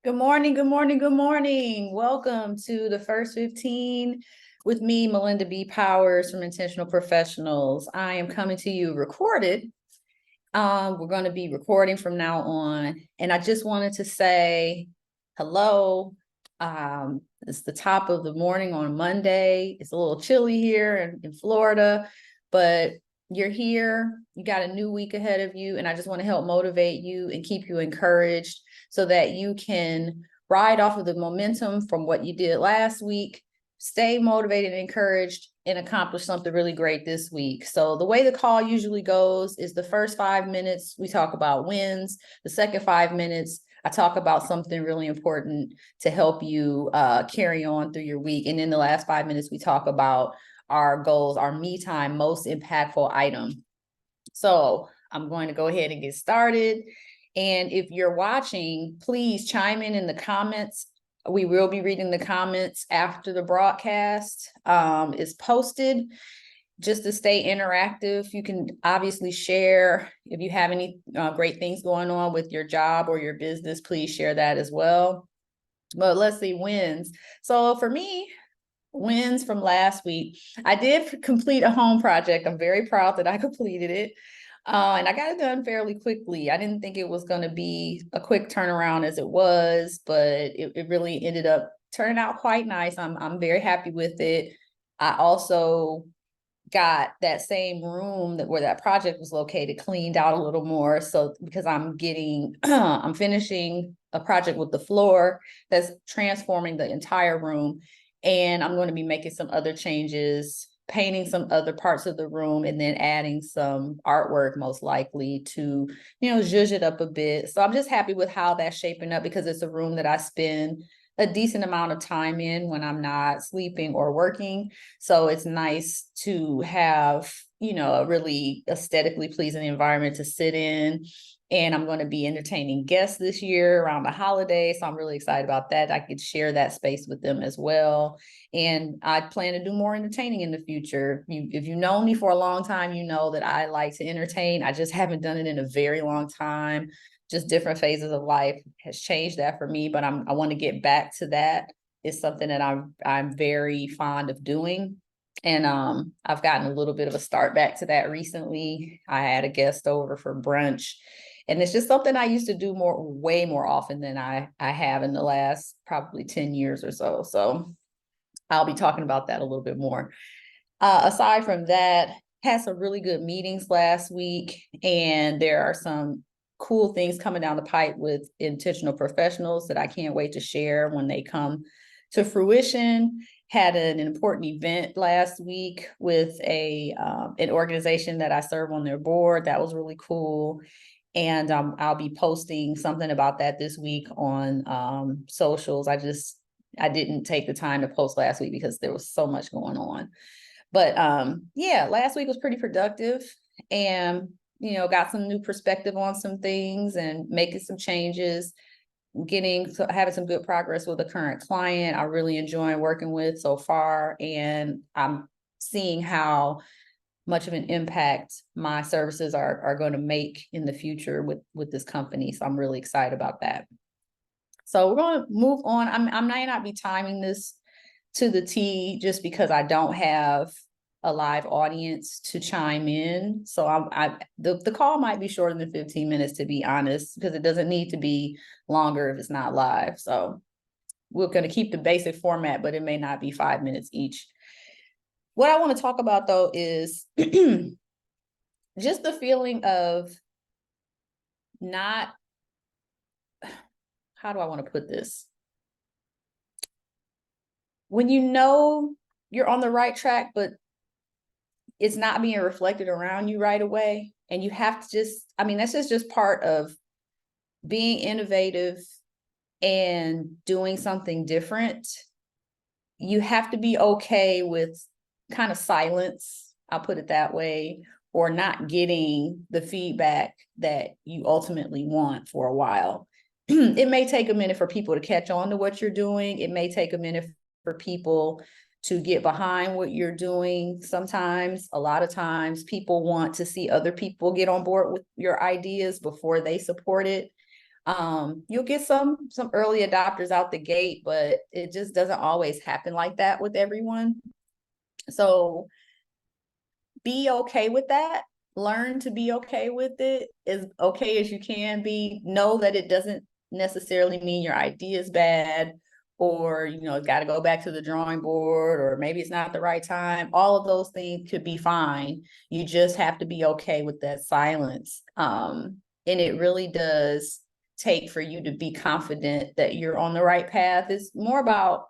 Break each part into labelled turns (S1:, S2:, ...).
S1: Good morning, good morning, good morning. Welcome to the first 15 with me, Melinda B. Powers from Intentional Professionals. I am coming to you recorded. We're going to be recording from now on. And I just wanted to say hello. It's the top of the morning on Monday. It's a little chilly here in Florida, but you're here. You got a new week ahead of you. And I just want to help motivate you and keep you encouraged so that you can ride off of the momentum from what you did last week, stay motivated and encouraged, and accomplish something really great this week. So the way the call usually goes is the first 5 minutes, we talk about wins. The second 5 minutes, I talk about something really important to help you carry on through your week. And in the last 5 minutes, we talk about our goals, our me time, most impactful item. So I'm going to go ahead and get started. And if you're watching, please chime in the comments. We will be reading the comments after the broadcast is posted. Just to stay interactive, you can obviously share. If you have any great things going on with your job or your business, please share that as well. But let's see, wins. So for me, wins from last week, I did complete a home project. I'm very proud that I completed it. And I got it done fairly quickly. I didn't think it was going to be a quick turnaround as it was, but it really ended up turning out quite nice. I'm very happy with it. I also got that same room where that project was located cleaned out a little more. So because I'm finishing a project with the floor that's transforming the entire room. And I'm going to be making some other changes, painting some other parts of the room, and then adding some artwork most likely to, zhuzh it up a bit. So I'm just happy with how that's shaping up because it's a room that I spend a decent amount of time in when I'm not sleeping or working. So it's nice to have, a really aesthetically pleasing environment to sit in. And I'm going to be entertaining guests this year around the holidays. So I'm really excited about that. I could share that space with them as well. And I plan to do more entertaining in the future. If you've known me for a long time, you know that I like to entertain. I just haven't done it in a very long time. Just different phases of life has changed that for me, but I want to get back to that. It's something that I'm very fond of doing. And I've gotten a little bit of a start back to that recently. I had a guest over for brunch, and it's just something I used to do way more often than I have in the last probably 10 years or so. So I'll be talking about that a little bit more. Aside from that, had some really good meetings last week, and there are some cool things coming down the pipe with intentional professionals that I can't wait to share when they come to fruition. Had an important event last week with an organization that I serve on their board. That was really cool. And I'll be posting something about that this week on socials. I didn't take the time to post last week because there was so much going on. But yeah, last week was pretty productive, and got some new perspective on some things and making some changes, having some good progress with a current client I really enjoy working with so far. And I'm seeing how much of an impact my services are going to make in the future with this company. So I'm really excited about that. So we're going to move on. I might not be timing this to the T just because I don't have a live audience to chime in. So the call might be shorter than 15 minutes, to be honest, because it doesn't need to be longer if it's not live. So we're going to keep the basic format, but it may not be 5 minutes each. What I want to talk about, though, is just the feeling of not, how do I want to put this? When you're on the right track, but it's not being reflected around you right away, and you have to that's just part of being innovative and doing something different. You have to be okay with kind of silence, I'll put it that way, or not getting the feedback that you ultimately want for a while. It may take a minute for people to catch on to what you're doing. It may take a minute for people to get behind what you're doing. Sometimes, a lot of times, people want to see other people get on board with your ideas before they support it. You'll get some early adopters out the gate, but it just doesn't always happen like that with everyone. So be okay with that. Learn to be okay with it, as okay as you can be. Know that it doesn't necessarily mean your idea is bad, or got to go back to the drawing board, or maybe it's not the right time. All of those things could be fine. You just have to be okay with that silence. And it really does take for you to be confident that you're on the right path. It's more about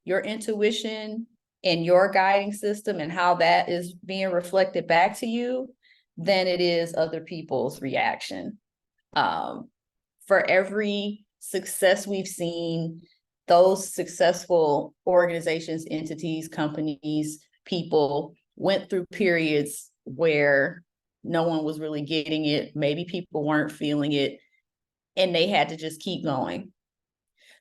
S1: your intuition and your guiding system and how that is being reflected back to you than it is other people's reaction. For every success we've seen, those successful organizations, entities, companies, people went through periods where no one was really getting it. Maybe people weren't feeling it, and they had to just keep going.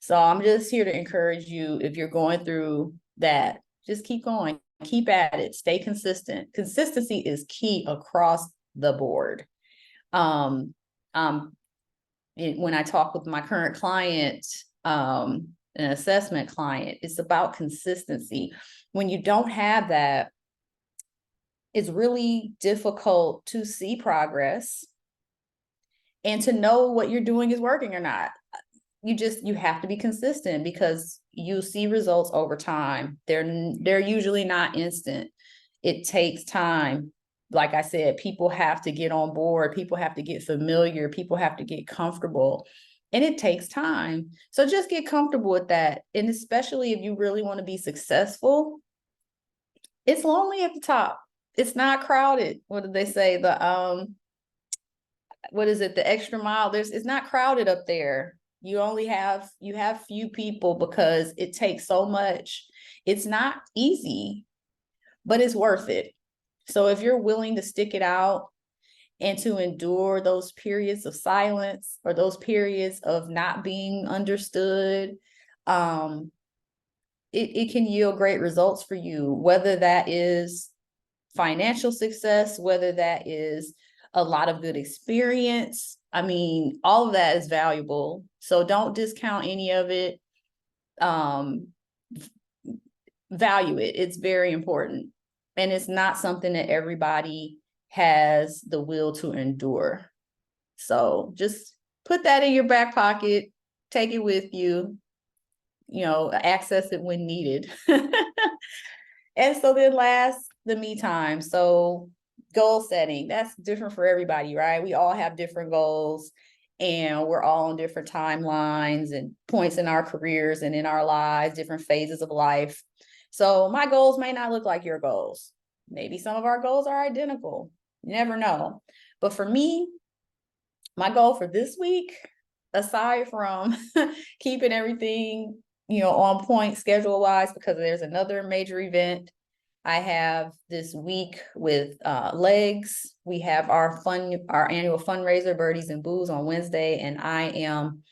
S1: So I'm just here to encourage you, if you're going through that, just keep going, keep at it, stay consistent. Consistency is key across the board. When I talk with my current client, an assessment client, it's about consistency. When you don't have that, it's really difficult to see progress and to know what you're doing is working or not. You have to be consistent, because you see results over time. They're usually not instant. It takes time. Like I said, people have to get on board, people have to get familiar, people have to get comfortable, and it takes time. So just get comfortable with that. And especially if you really want to be successful, it's lonely at the top. It's not crowded. What did they say? What is it? The extra mile. It's not crowded up there. You have few people, because it takes so much. It's not easy, but it's worth it. So if you're willing to stick it out and to endure those periods of silence or those periods of not being understood, it can yield great results for you, whether that is financial success, whether that is a lot of good experience. I mean, all of that is valuable. So don't discount any of it. Value it. It's very important. And it's not something that everybody has the will to endure. So just put that in your back pocket, take it with you, access it when needed. And so then last, the me time. So goal setting, that's different for everybody, right? We all have different goals, and we're all on different timelines and points in our careers and in our lives, different phases of life. So my goals may not look like your goals. Maybe some of our goals are identical. You never know. But for me, my goal for this week, aside from keeping everything, on point schedule wise, because there's another major event I have this week with legs. We have our annual fundraiser, Birdies and Booze, on Wednesday, and I am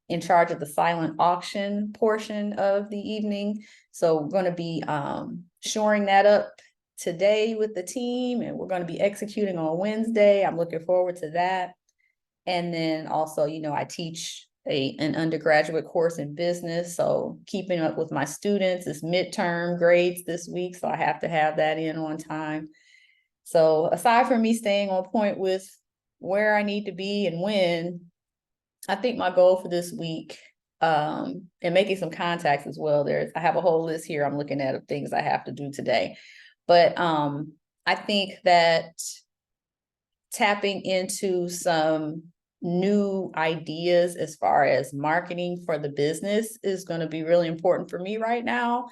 S1: in charge of the silent auction portion of the evening. So we're going to be shoring that up today with the team, and we're going to be executing on Wednesday. I'm looking forward to that. And then also, I teach an undergraduate course in business. So keeping up with my students, is midterm grades this week. So I have to have that in on time. So aside from me staying on point with where I need to be and when, I think my goal for this week, and making some contacts as well. I have a whole list here I'm looking at of things I have to do today. But I think that tapping into some new ideas as far as marketing for the business is going to be really important for me right now.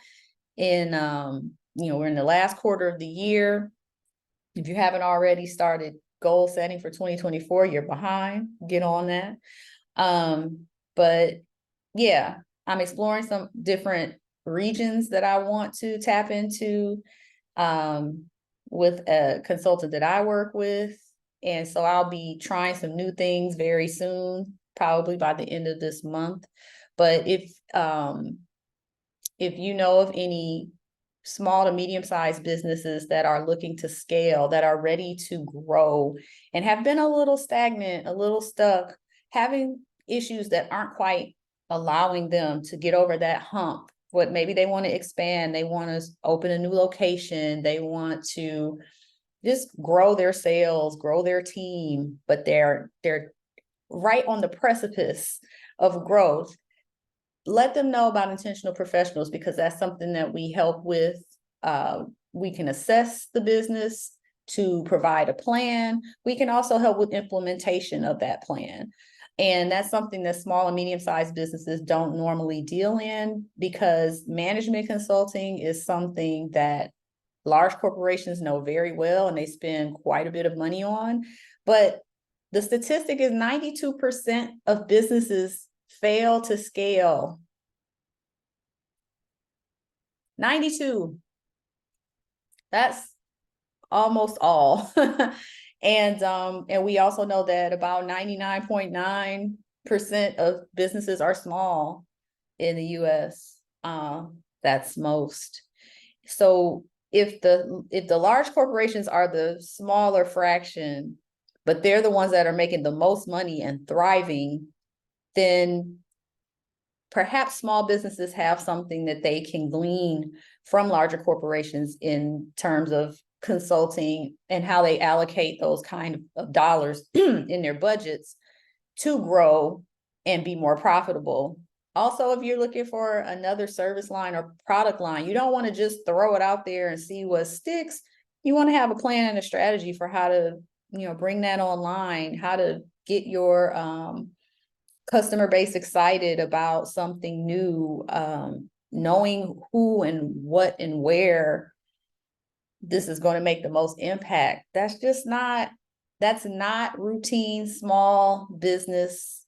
S1: And we're in the last quarter of the year. If you haven't already started goal setting for 2024, you're behind. Get on that. But yeah, I'm exploring some different regions that I want to tap into with a consultant that I work with. And so I'll be trying some new things very soon, probably by the end of this month. But if you know of any small to medium-sized businesses that are looking to scale, that are ready to grow and have been a little stagnant, a little stuck, having issues that aren't quite allowing them to get over that hump. What maybe they want to expand, they want to open a new location, they want to just grow their sales, grow their team, but they're right on the precipice of growth. Let them know about intentional professionals, because that's something that we help with. We can assess the business to provide a plan. We can also help with implementation of that plan. And that's something that small and medium-sized businesses don't normally deal in, because management consulting is something that large corporations know very well and they spend quite a bit of money on. But the statistic is 92% of businesses fail to scale. 92. That's almost all. And we also know that about 99.9% of businesses are small in the US. That's most. So if the large corporations are the smaller fraction, but they're the ones that are making the most money and thriving, then perhaps small businesses have something that they can glean from larger corporations in terms of consulting and how they allocate those kind of dollars in their budgets to grow and be more profitable. Also, if you're looking for another service line or product line, you don't want to just throw it out there and see what sticks. You want to have a plan and a strategy for how to, bring that online, how to get your customer base excited about something new, knowing who and what and where this is going to make the most impact. That's not routine small business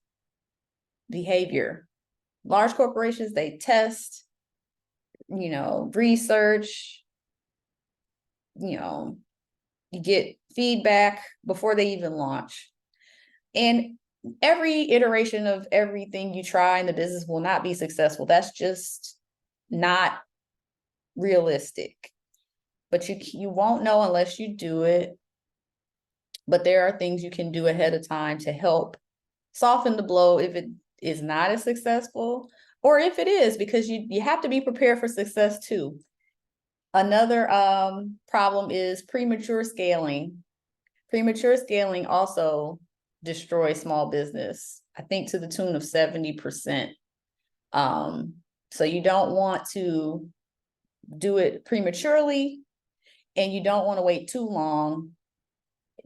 S1: behavior. Large corporations, they test, research, you get feedback before they even launch. And every iteration of everything you try in the business will not be successful. That's just not realistic. But you won't know unless you do it. But there are things you can do ahead of time to help soften the blow if it is not as successful, or if it is, because you have to be prepared for success too. Another problem is premature scaling. Premature scaling also destroys small business, I think to the tune of 70%. So you don't want to do it prematurely, and you don't want to wait too long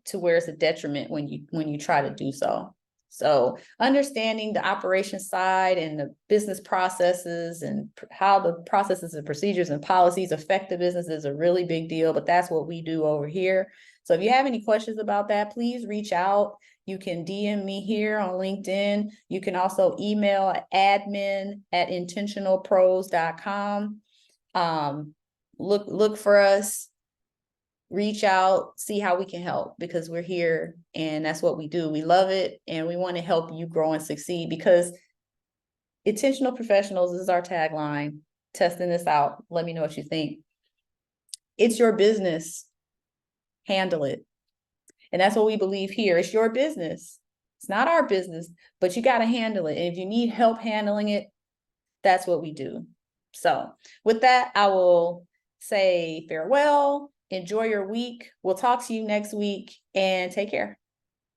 S1: to where it's a detriment when you try to do so. So understanding the operation side and the business processes and how the processes and procedures and policies affect the business is a really big deal, but that's what we do over here. So if you have any questions about that, please reach out. You can DM me here on LinkedIn. You can also email admin@intentionalpros.com. Look for us. Reach out, see how we can help, because we're here and that's what we do. We love it and we want to help you grow and succeed, because intentional professionals is our tagline. Testing this out. Let me know what you think. It's your business. Handle it. And that's what we believe here. It's your business. It's not our business, but you got to handle it. And if you need help handling it, that's what we do. So with that, I will say farewell. Enjoy your week. We'll talk to you next week and take care.